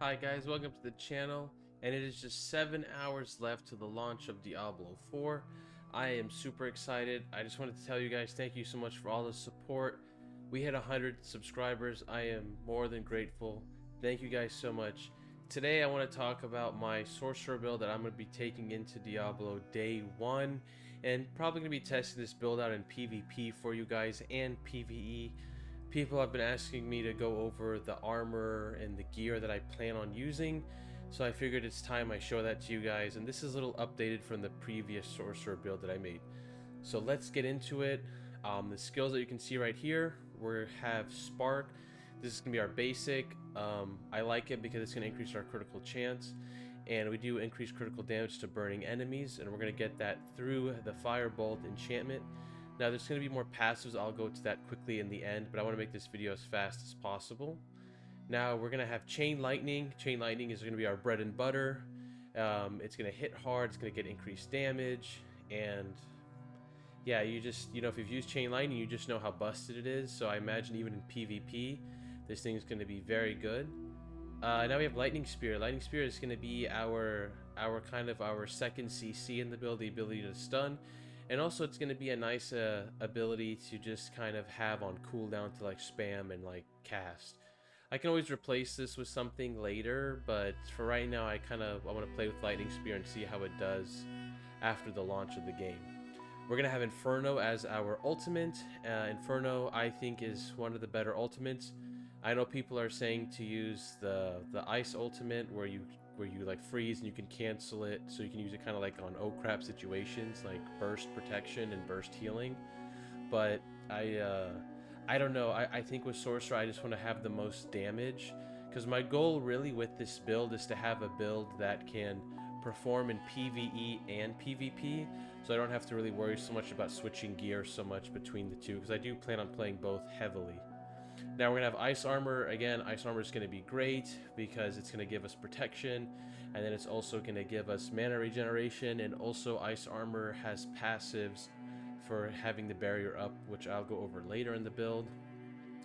Hi guys, welcome to the channel, and it is just 7 hours left to the launch of Diablo 4. I am super excited. I just wanted to tell you guys thank you so much for all the support. We hit 100 subscribers. I am more than grateful. Thank you guys so much. Today I want to talk about my Sorcerer build that I'm going to be taking into Diablo Day 1, and probably going to be testing this build out in PvP for you guys and PvE. People have been asking me to go over the armor and the gear that I plan on using, so I figured it's time I show that to you guys, and this is a little updated from the previous Sorcerer build that I made. So let's get into it. The skills that you can see right here, we have Spark. This is going to be our basic. I like it because it's going to increase our critical chance, and we do increase critical damage to burning enemies, and we're going to get that through the Firebolt enchantment. Now there's going to be more passives, I'll go to that quickly in the end, but I want to make this video as fast as possible. Now we're going to have Chain Lightning. Chain Lightning is going to be our bread and butter. It's going to hit hard, it's going to get increased damage, and yeah, if you've used Chain Lightning, you just know how busted it is, so I imagine even in PvP, this thing is going to be very good. Now we have Lightning Spear. Lightning Spear is going to be our second CC in the build, the ability to stun. And also it's going to be a nice ability to just kind of have on cooldown to like spam and like cast. I can always replace this with something later, but for right now I want to play with Lightning Spear and see how it does after the launch of the game. We're going to have Inferno as our ultimate. Inferno I think is one of the better ultimates. I know people are saying to use the ice ultimate where you like freeze and you can cancel it, so you can use it kind of like on oh crap situations like burst protection and burst healing. But I don't know. I think with Sorcerer I just want to have the most damage, because my goal really with this build is to have a build that can perform in PvE and PvP, so I don't have to really worry so much about switching gear so much between the two, because I do plan on playing both heavily. Now we're going to have Ice Armor. Again, Ice Armor is going to be great because it's going to give us protection, and then it's also going to give us mana regeneration, and also Ice Armor has passives for having the barrier up, which I'll go over later in the build.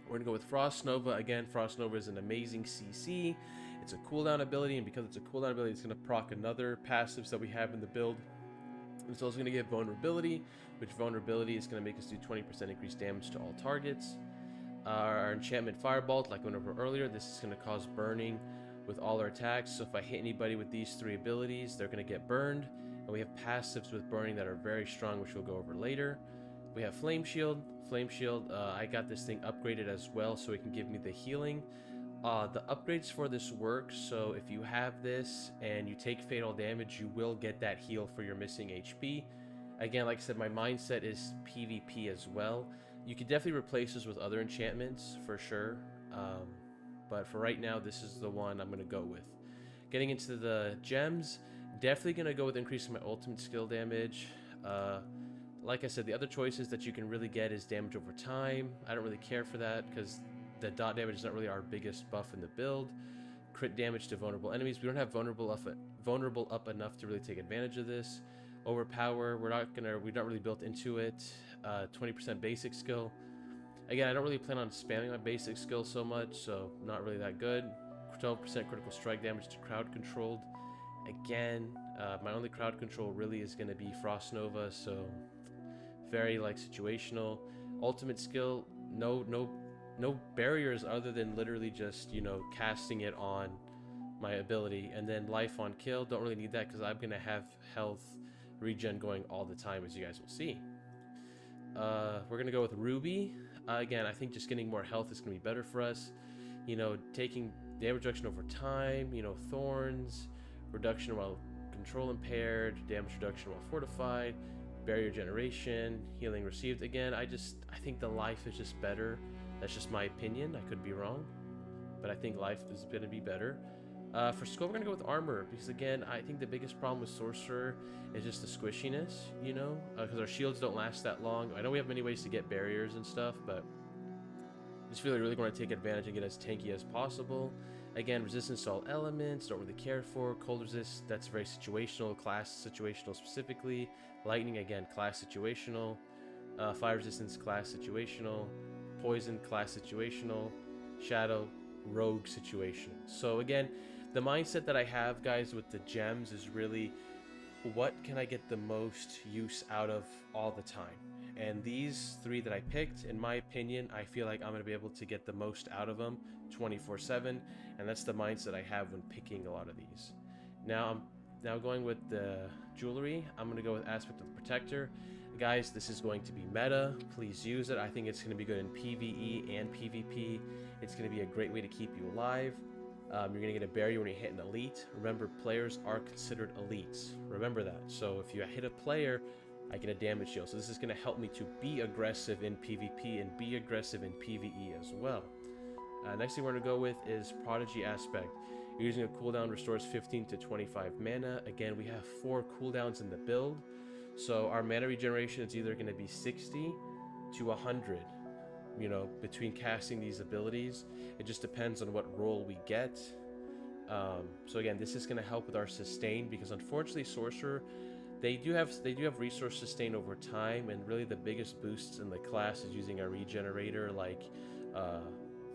We're going to go with Frost Nova. Again, Frost Nova is an amazing CC. It's a cooldown ability, and because it's a cooldown ability, it's going to proc another passives that we have in the build. It's also going to give Vulnerability, which Vulnerability is going to make us do 20% increased damage to all targets. Our enchantment Firebolt, like I went over earlier, this is going to cause burning with all our attacks. So if I hit anybody with these three abilities, they're going to get burned. And we have passives with burning that are very strong, which we'll go over later. We have Flame Shield. Flame Shield, I got this thing upgraded as well, so it can give me the healing. The upgrades for this work, so if you have this and you take fatal damage, you will get that heal for your missing HP. Again, like I said, my mindset is PvP as well. You could definitely replace this with other enchantments for sure, but for right now, this is the one I'm going to go with. Getting into the gems, definitely going to go with increasing my ultimate skill damage. Like I said, the other choices that you can really get is damage over time. I don't really care for that because the dot damage is not really our biggest buff in the build. Crit damage to vulnerable enemies. We don't have vulnerable up enough to really take advantage of this. Overpower, we're not really built into it. 20% basic skill. Again, I don't really plan on spamming my basic skill so much, so not really that good. 12% critical strike damage to crowd controlled. Again, my only crowd control really is going to be Frost Nova, so very like situational. Ultimate skill, no barriers other than literally just, casting it on my ability. And then life on kill, don't really need that because I'm going to have health regen going all the time, as you guys will see. We're going to go with Ruby. Again, I think just getting more health is going to be better for us. Taking damage reduction over time, thorns, reduction while control impaired, damage reduction while fortified, barrier generation, healing received. Again, I think the life is just better. That's just my opinion. I could be wrong, but I think life is going to be better. For skill, we're going to go with armor, because again, I think the biggest problem with Sorcerer is just the squishiness, because our shields don't last that long. I know we have many ways to get barriers and stuff, but I just feel like really want to take advantage and get as tanky as possible. Again, resistance to all elements, don't really care for. Cold resist, that's very situational, class situational specifically. Lightning, again, class situational. Fire resistance, class situational. Poison, class situational. Shadow, rogue situational. So again, The mindset that I have, guys, with the gems is really, what can I get the most use out of all the time? And these 3 that I picked, in my opinion, I feel like I'm going to be able to get the most out of them 24/7, and that's the mindset I have when picking a lot of these. Now I'm going with the jewelry. I'm going to go with Aspect of the Protector. Guys, this is going to be meta. Please use it. I think it's going to be good in PvE and PvP. It's going to be a great way to keep you alive. You're going to get a barrier when you hit an elite. Remember, players are considered elites. Remember that. So if you hit a player, I get a damage shield. So this is going to help me to be aggressive in PvP and be aggressive in PvE as well. Next thing we're going to go with is Prodigy Aspect. You're using a cooldown, restores 15 to 25 mana. Again, we have 4 cooldowns in the build. So our mana regeneration is either going to be 60 to 100. You know, between casting these abilities, it just depends on what role we get. So again, this is going to help with our sustain, because unfortunately Sorcerer, they do have resource sustain over time, and really the biggest boosts in the class is using a regenerator like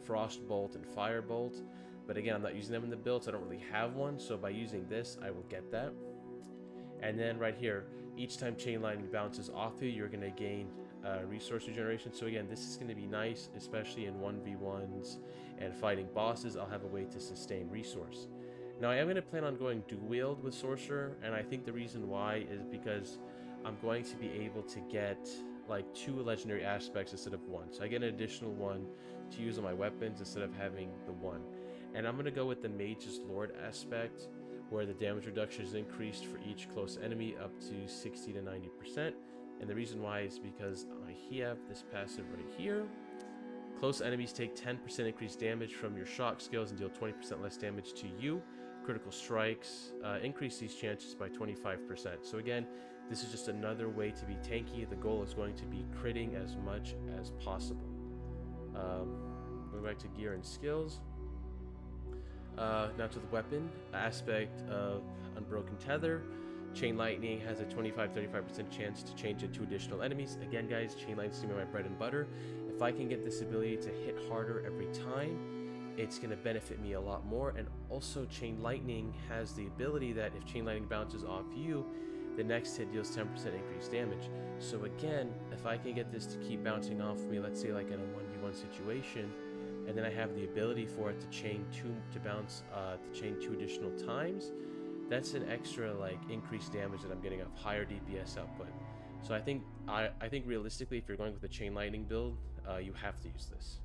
Frostbolt and Firebolt. But again, I'm not using them in the build, so I don't really have one. So by using this, I will get that. And then right here, each time Chain Lightning bounces off you, you're going to gain resource regeneration. So again, this is going to be nice, especially in 1v1s and fighting bosses. I'll have a way to sustain resource. Now I am going to plan on going dual wield with Sorcerer, and I think the reason why is because I'm going to be able to get like 2 legendary aspects instead of 1. So I get an additional 1 to use on my weapons instead of having the 1. And I'm going to go with the Mage's Lord aspect, where the damage reduction is increased for each close enemy up to 60 to 90%. And the reason why is because I have this passive right here. Close enemies take 10% increased damage from your shock skills and deal 20% less damage to you. Critical strikes increase these chances by 25%. So again, this is just another way to be tanky. The goal is going to be critting as much as possible. Going back to gear and skills. Now to the weapon aspect of Unbroken Tether. Chain Lightning has a 25-35% chance to change into additional enemies. Again, guys, Chain Lightning is going to be my bread and butter. If I can get this ability to hit harder every time, it's going to benefit me a lot more. And also, Chain Lightning has the ability that if Chain Lightning bounces off you, the next hit deals 10% increased damage. So again, if I can get this to keep bouncing off me, let's say like in a 1v1 situation, and then I have the ability for it to chain 2 additional times, that's an extra like increased damage that I'm getting off higher DPS output. So I think realistically, if you're going with the Chain Lightning build, you have to use this.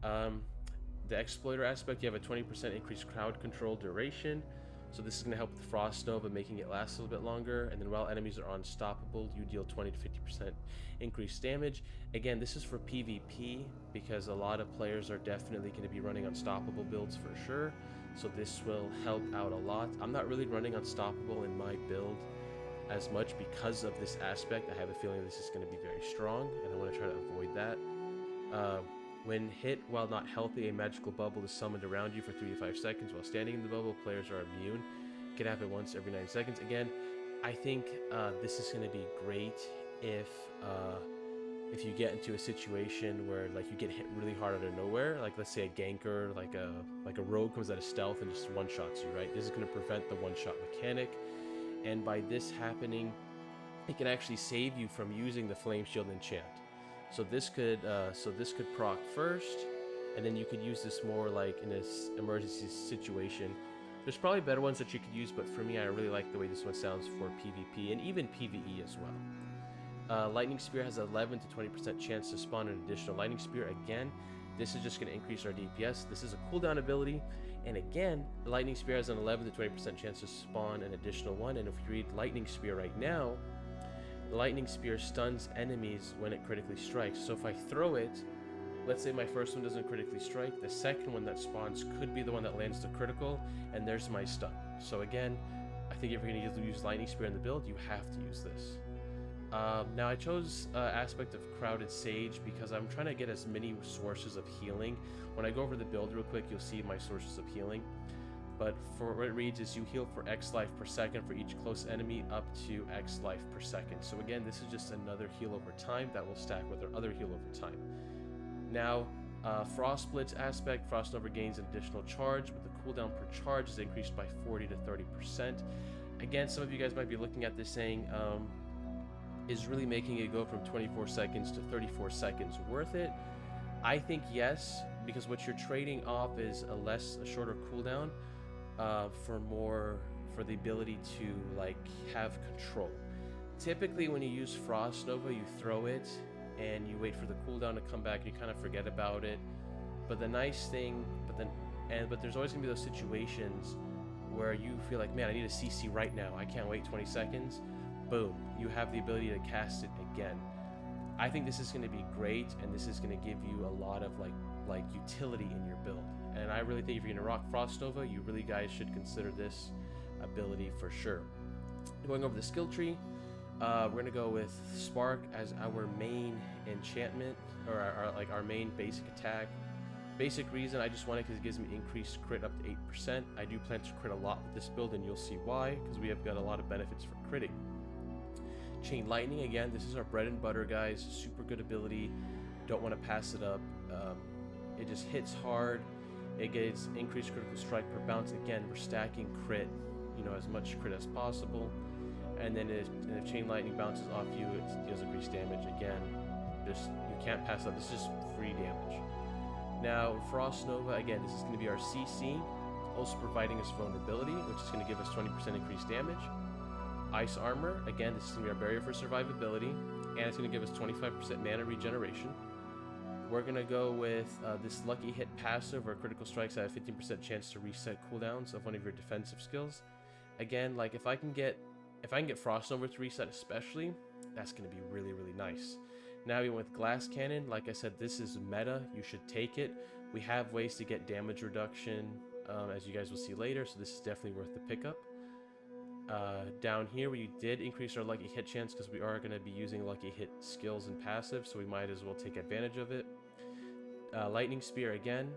The Exploiter aspect, you have a 20% increased crowd control duration. So this is going to help with the Frost Nova, making it last a little bit longer. And then while enemies are unstoppable, you deal 20 to 50% increased damage. Again, this is for PvP, because a lot of players are definitely going to be running unstoppable builds for sure. So this will help out a lot. I'm not really running unstoppable in my build as much because of this aspect. I have a feeling this is going to be very strong, and I want to try to avoid that. When hit while not healthy, a magical bubble is summoned around you for 3 to 5 seconds. While standing in the bubble, players are immune. It can happen once every 9 seconds. Again, I think this is going to be great if you get into a situation where like you get hit really hard out of nowhere. Like let's say a ganker, like a rogue comes out of stealth and just one-shots you, right? This is going to prevent the one-shot mechanic. And by this happening, it can actually save you from using the Flame Shield enchant. So this could proc first, and then you could use this more like in this emergency situation. There's probably better ones that you could use, but for me, I really like the way this one sounds for PvP and even PvE as well. Lightning Spear has an 11 to 20% chance to spawn an additional Lightning Spear. Again, this is just going to increase our DPS. This is a cooldown ability, and again, the Lightning Spear has an 11 to 20% chance to spawn an additional one. And if you read Lightning Spear right now, the Lightning Spear stuns enemies when it critically strikes. So if I throw it, let's say my first one doesn't critically strike, the second one that spawns could be the one that lands the critical, and there's my stun. So again, I think if you're going to use Lightning Spear in the build, you have to use this. Now I chose aspect of Crowded Sage because I'm trying to get as many sources of healing. When I go over the build real quick, you'll see my sources of healing. But for what it reads is you heal for X life per second for each close enemy up to X life per second. So again, this is just another heal over time that will stack with our other heal over time. Now, Frost Blitz aspect, Frost Nova gains an additional charge with the cooldown per charge is increased by 40 to 30%. Again, some of you guys might be looking at this saying, is really making it go from 24 seconds to 34 seconds worth it? I think yes, because what you're trading off is a shorter cooldown for the ability to like have control. Typically when you use Frost Nova, you throw it and you wait for the cooldown to come back and you kind of forget about it. But the nice thing, but there's always gonna be those situations where you feel like, man, I need a CC right now, I can't wait 20 seconds. Boom, you have the ability to cast it again. I think this is going to be great, and this is going to give you a lot of like utility in your build. And I really think if you're going to rock Frost Nova, you really guys should consider this ability for sure. Going over the skill tree, we're going to go with Spark as our main enchantment, or our main basic attack. Basic reason, I just want it because it gives me increased crit up to 8%. I do plan to crit a lot with this build, and you'll see why, because we have got a lot of benefits for critting. Chain Lightning, again, this is our bread and butter, guys. Super good ability. Don't want to pass it up. It just hits hard. It gets increased critical strike per bounce. Again, we're stacking crit, as much crit as possible. And then if Chain Lightning bounces off you, it deals increased damage. Again, you can't pass up. This is just free damage. Now, Frost Nova, again, this is going to be our CC, also providing us vulnerability, which is going to give us 20% increased damage. Ice Armor, again, this is going to be our barrier for survivability, and it's going to give us 25% mana regeneration. We're going to go with this Lucky Hit passive, where critical strikes have a 15% chance to reset cooldowns of one of your defensive skills. Again, like if I can get Frost Nova to reset especially, that's going to be really, really nice. Now, even with Glass Cannon, like I said, this is meta. You should take it. We have ways to get damage reduction, as you guys will see later, so this is definitely worth the pickup. Down here, we did increase our Lucky Hit chance because we are going to be using Lucky Hit skills and passive, so we might as well take advantage of it. Lightning Spear again.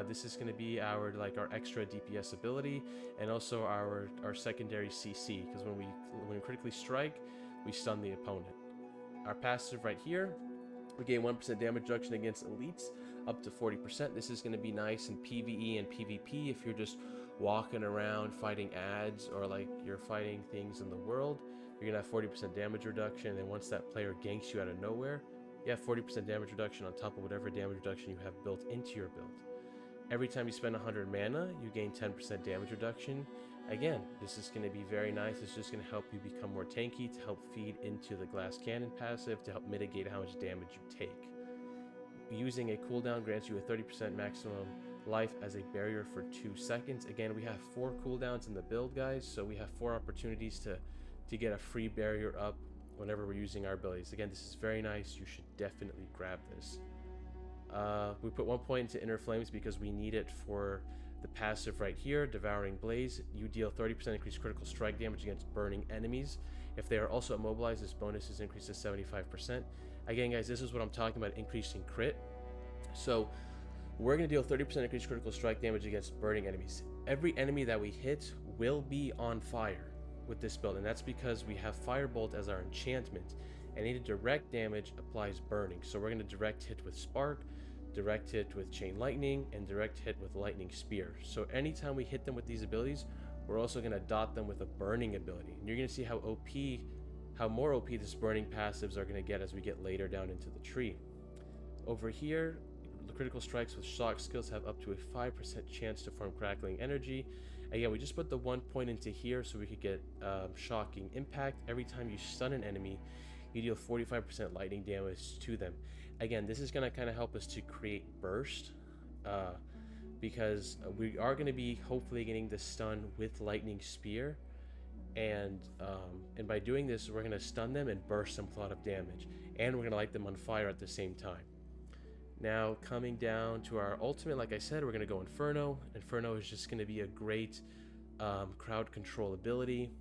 This is going to be our extra DPS ability, and also our secondary CC, because when we critically strike, we stun the opponent. Our passive right here, we gain 1% damage reduction against elites up to 40%. This is going to be nice in PVE and PvP if you're just walking around fighting ads, or like you're fighting things in the world. You're gonna have 40% damage reduction, and once that player ganks you out of nowhere, you have 40% damage reduction on top of whatever damage reduction you have built into your build. Every time you spend 100 mana, you gain 10% damage reduction. Again, this is going to be very nice. It's just going to help you become more tanky, to help feed into the Glass Cannon passive, to help mitigate how much damage you take. Using a cooldown grants you a 30% maximum life as a barrier for 2 seconds. Again, we have 4 cooldowns in the build, guys, so we have 4 opportunities to get a free barrier up whenever we're using our abilities. Again, this is very nice. You should definitely grab this. We put 1 point into Inner Flames because we need it for the passive right here, Devouring Blaze. You deal 30% increased critical strike damage against burning enemies. If they are also immobilized, this bonus is increased to 75%. Again, guys, this is what I'm talking about, increasing crit. So we're going to deal 30% increased critical strike damage against burning enemies. Every enemy that we hit will be on fire with this build, and that's because we have Firebolt as our enchantment. Any direct damage applies burning. So we're going to direct hit with Spark, direct hit with Chain Lightning, and direct hit with Lightning Spear. So anytime we hit them with these abilities, we're also going to dot them with a burning ability. And you're going to see how more OP this burning passives are going to get as we get later down into the tree. Over here, the critical strikes with shock skills have up to a 5% chance to form crackling energy. Again, we just put the 1 point into here so we could get shocking impact. Every time you stun an enemy, you deal 45% lightning damage to them. Again, this is going to kind of help us to create burst, because we are going to be hopefully getting the stun with Lightning Spear, and by doing this, we're going to stun them and burst them with a lot of damage, and we're going to light them on fire at the same time. Now, coming down to our ultimate, like I said, we're going to go Inferno. Inferno is just going to be a great crowd control ability.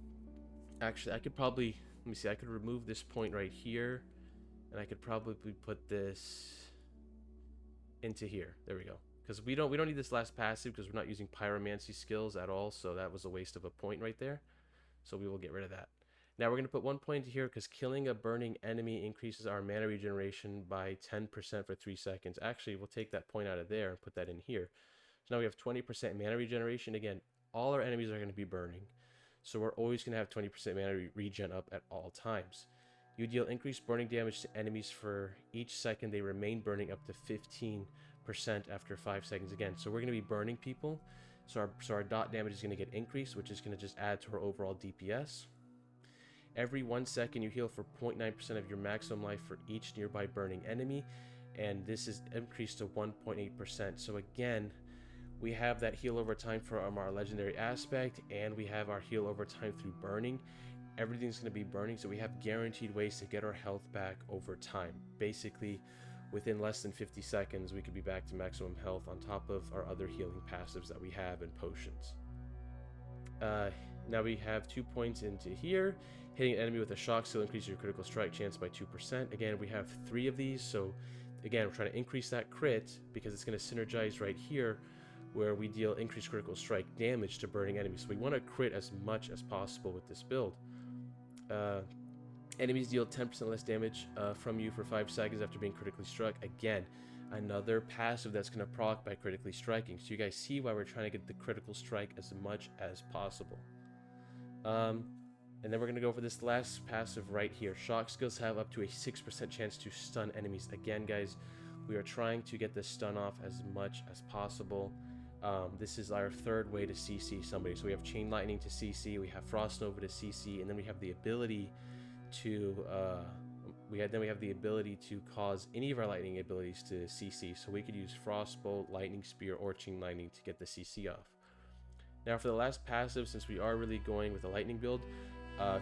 Actually, I could probably, let me see, I could remove this point right here, and I could probably put this into here. There we go. Because we don't need this last passive because we're not using pyromancy skills at all, so that was a waste of a point right there. So we will get rid of that. Now we're going to put 1 point here because killing a burning enemy increases our mana regeneration by 10% for 3 seconds. Actually, we'll take that point out of there and put that in here. So now we have 20% mana regeneration. Again, all our enemies are going to be burning, so we're always going to have 20% mana regen up at all times. You deal increased burning damage to enemies for each second they remain burning, up to 15% after 5 seconds again. So we're going to be burning people, so our dot damage is going to get increased, which is going to just add to our overall DPS. Every 1 second you heal for 0.9% of your maximum life for each nearby burning enemy, and this is increased to 1.8%. So again, we have that heal over time from our legendary aspect, and we have our heal over time through burning. Everything's going to be burning, so we have guaranteed ways to get our health back over time. Basically, within less than 50 seconds, we could be back to maximum health on top of our other healing passives that we have and potions. Now we have 2 points into here. Hitting an enemy with a shock skill increases your critical strike chance by 2%. Again, we have 3 of these, so again, we're trying to increase that crit because it's going to synergize right here where we deal increased critical strike damage to burning enemies. So we want to crit as much as possible with this build. Enemies deal 10% less damage from you for 5 seconds after being critically struck. Again, another passive that's going to proc by critically striking. So you guys see why we're trying to get the critical strike as much as possible. And then we're going to go for this last passive right here. Shock skills have up to a 6% chance to stun enemies. Again, guys, we are trying to get the stun off as much as possible. This is our third way to CC somebody. So we have Chain Lightning to CC, we have Frost Nova to CC, and then we have the ability to we have the ability to cause any of our lightning abilities to CC. So we could use Frostbolt, Lightning Spear, or Chain Lightning to get the CC off. Now for the last passive, since we are really going with a lightning build,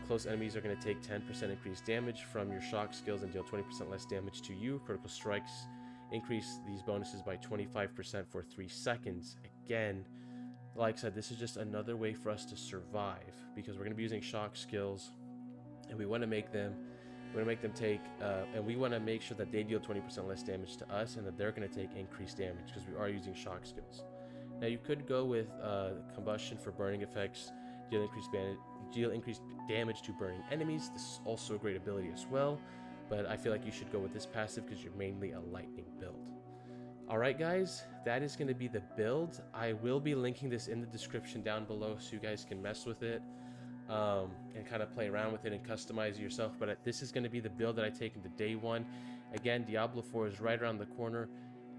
close enemies are going to take 10% increased damage from your shock skills and deal 20% less damage to you. Critical strikes increase these bonuses by 25% for 3 seconds. Again, like I said, this is just another way for us to survive because we're going to be using shock skills, and we want to make them take and we want to make sure that they deal 20% less damage to us and that they're going to take increased damage because we are using shock skills. Now you could go with combustion for burning effects, deal increased damage to burning enemies. This is also a great ability as well, but I feel like you should go with this passive because you're mainly a lightning build. Alright guys, that is going to be the build. I will be linking this in the description down below so you guys can mess with it and kind of play around with it and customize it yourself, but this is going to be the build that I take into day 1. Again, Diablo 4 is right around the corner.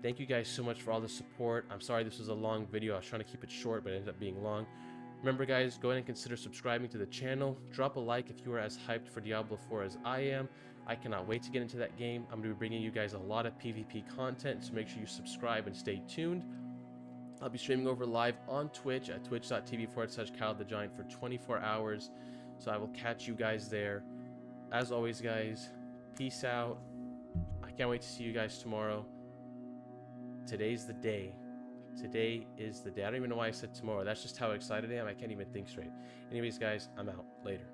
Thank you guys so much for all the support. I'm sorry this was a long video. I was trying to keep it short, but it ended up being long. Remember guys, go ahead and consider subscribing to the channel. Drop a like if you are as hyped for Diablo 4 as I am. I cannot wait to get into that game. I'm going to be bringing you guys a lot of PvP content, so make sure you subscribe and stay tuned. I'll be streaming over live on Twitch at twitch.tv/KyleTheGiant for 24 hours. So I will catch you guys there. As always guys, peace out. I can't wait to see you guys tomorrow. Today's the day. Today is the day. I don't even know why I said tomorrow. That's just how excited I am. I can't even think straight. Anyways, guys, I'm out. Later.